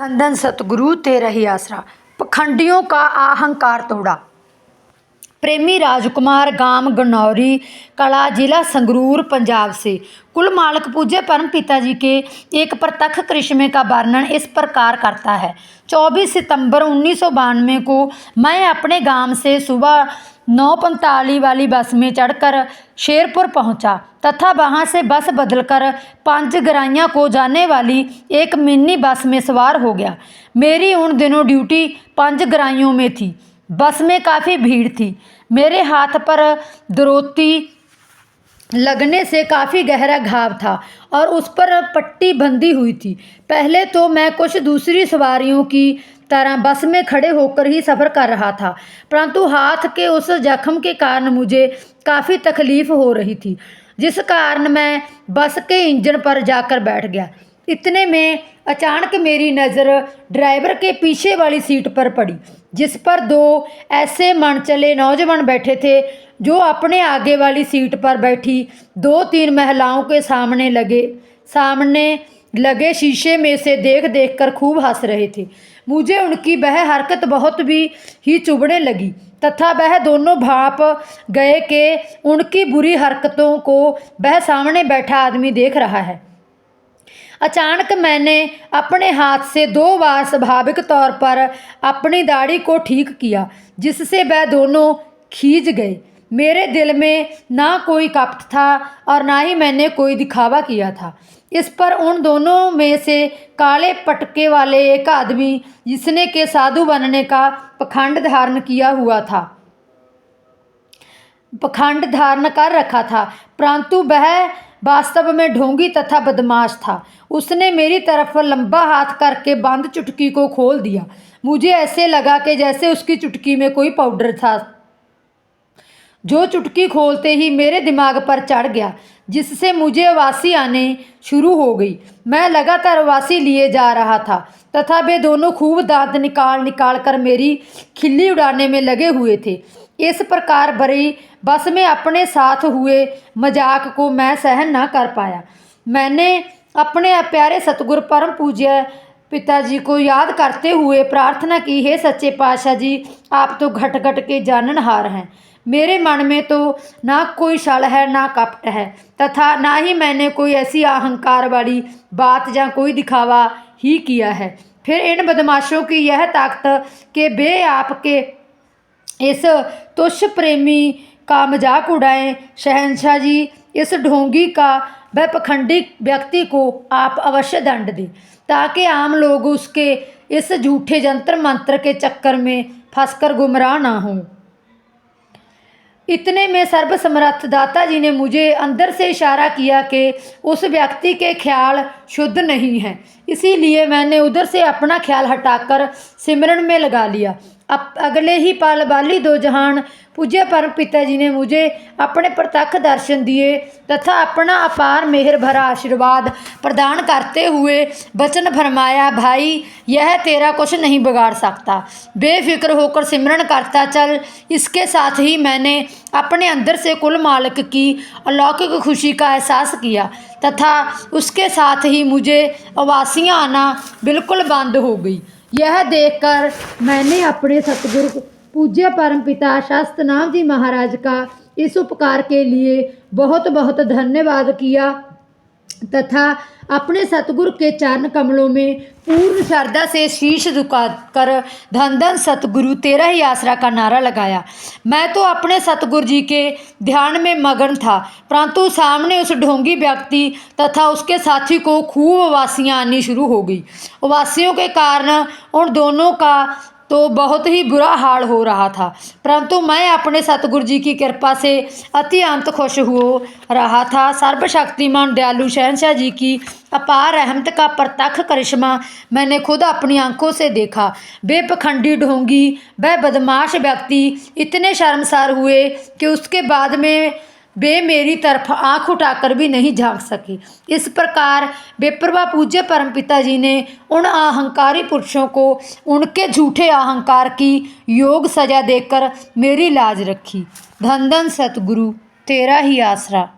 धन धन सतगुरु तेरा ही आसरा। पखंडियों का अहंकार तोड़ा। प्रेमी राजकुमार गांव गनौरी कला जिला संगरूर पंजाब से कुल मालिक पूज्य परम पिता जी के एक प्रत्यक्ष करिश्मे का वर्णन इस प्रकार करता है। 24 सितंबर 1992 को मैं अपने गांव से सुबह 9:45 वाली बस में चढ़कर शेरपुर पहुंचा तथा वहां से बस बदलकर पंजगराइयां को जाने वाली एक मिनी बस में सवार हो गया। मेरी उन दिनों ड्यूटी पंजगराइयों में थी। बस में काफ़ी भीड़ थी। मेरे हाथ पर दरोती लगने से काफ़ी गहरा घाव था और उस पर पट्टी बंधी हुई थी। पहले तो मैं कुछ दूसरी सवारियों की तरह बस में खड़े होकर ही सफ़र कर रहा था, परंतु हाथ के उस जख्म के कारण मुझे काफ़ी तकलीफ़ हो रही थी, जिस कारण मैं बस के इंजन पर जाकर बैठ गया। इतने में अचानक मेरी नज़र ड्राइवर के पीछे वाली सीट पर पड़ी, जिस पर दो ऐसे मनचले नौजवान बैठे थे जो अपने आगे वाली सीट पर बैठी 2-3 महिलाओं के सामने लगे शीशे में से देख देख कर खूब हंस रहे थे। मुझे उनकी वह हरकत बहुत भी ही चुभने लगी तथा वह दोनों भाप गए कि उनकी बुरी हरकतों को वह सामने बैठा आदमी देख रहा है। अचानक मैंने अपने हाथ से 2 बार स्वाभाविक तौर पर अपनी दाढ़ी को ठीक किया, जिससे वह दोनों खींच गए। मेरे दिल में ना कोई कपट था और ना ही मैंने कोई दिखावा किया था। इस पर उन दोनों में से काले पटके वाले एक आदमी, जिसने के साधु बनने का पखंड धारण कर रखा था, परंतु वह वास्तव में ढोंगी तथा बदमाश था। उसने मेरी तरफ लंबा हाथ करके बंद चुटकी को खोल दिया। मुझे ऐसे लगा कि जैसे उसकी चुटकी में कोई पाउडर था, जो चुटकी खोलते ही मेरे दिमाग पर चढ़ गया, जिससे मुझे उबासी आने शुरू हो गई। मैं लगातार उबासी लिए जा रहा था तथा वे दोनों खूब दांत निकाल कर मेरी खिल्ली उड़ाने में लगे हुए थे। इस प्रकार भरी बस में अपने साथ हुए मजाक को मैं सहन न कर पाया। मैंने अपने प्यारे सतगुरु परम पूज्य पिताजी को याद करते हुए प्रार्थना की, हे सच्चे पातशाह जी, आप तो घट घट के जाननहार हैं। मेरे मन में तो ना कोई छल है ना कपट है तथा ना ही मैंने कोई ऐसी अहंकार वाली बात या कोई दिखावा ही किया है। फिर इन बदमाशों की यह ताकत कि वे आपके इस तुच्छ प्रेमी का मजाक उड़ाएं। शहंशाह जी, इस ढोंगी का वह पखंडी व्यक्ति को आप अवश्य दंड दें, ताकि आम लोग उसके इस झूठे जंतर मंत्र के चक्कर में फंसकर गुमराह ना हों। इतने में सर्वसमर्थ दाता जी ने मुझे अंदर से इशारा किया कि उस व्यक्ति के ख्याल शुद्ध नहीं है, इसीलिए मैंने उधर से अपना ख्याल हटाकर सिमरन में लगा लिया। अब अगले ही पल वाली दो जहान पूज्य परम पिता जी ने मुझे अपने प्रत्यक्ष दर्शन दिए तथा अपना अपार मेहर भरा आशीर्वाद प्रदान करते हुए वचन फरमाया, भाई यह तेरा कुछ नहीं बिगाड़ सकता, बेफिक्र होकर सिमरन करता चल। इसके साथ ही मैंने अपने अंदर से कुल मालिक की अलौकिक खुशी का एहसास किया तथा उसके साथ ही मुझे उबासियाँ आना बिल्कुल बंद हो गई। यह देखकर मैंने अपने सतगुरु पूज्य परम पिता शास्त्रनाम जी महाराज का इस उपकार के लिए बहुत बहुत धन्यवाद किया तथा अपने सतगुरु के चरण कमलों में पूर्ण श्रद्धा से शीश झुकाकर धन धन सतगुरु तेरा ही आसरा का नारा लगाया। मैं तो अपने सतगुरु जी के ध्यान में मगन था, परंतु सामने उस ढोंगी व्यक्ति तथा उसके साथी को खूब उबासियाँ आनी शुरू हो गई। उबासियों के कारण उन दोनों का तो बहुत ही बुरा हाल हो रहा था, परंतु मैं अपने सतगुरु जी की कृपा से अत्यंत खुश हो रहा था। सर्वशक्तिमान दयालु शहंशाह जी की अपार रहमत का प्रत्यक्ष करिश्मा मैंने खुद अपनी आंखों से देखा। बेपखंडी ढोंगी वह बदमाश व्यक्ति इतने शर्मसार हुए कि उसके बाद में वे मेरी तरफ आंख उठाकर भी नहीं झांक सके। इस प्रकार बेपरवाह पूज्य परम पिता जी ने उन अहंकारी पुरुषों को उनके झूठे अहंकार की योग सजा देकर मेरी लाज रखी। धन धन सतगुरु तेरा ही आसरा।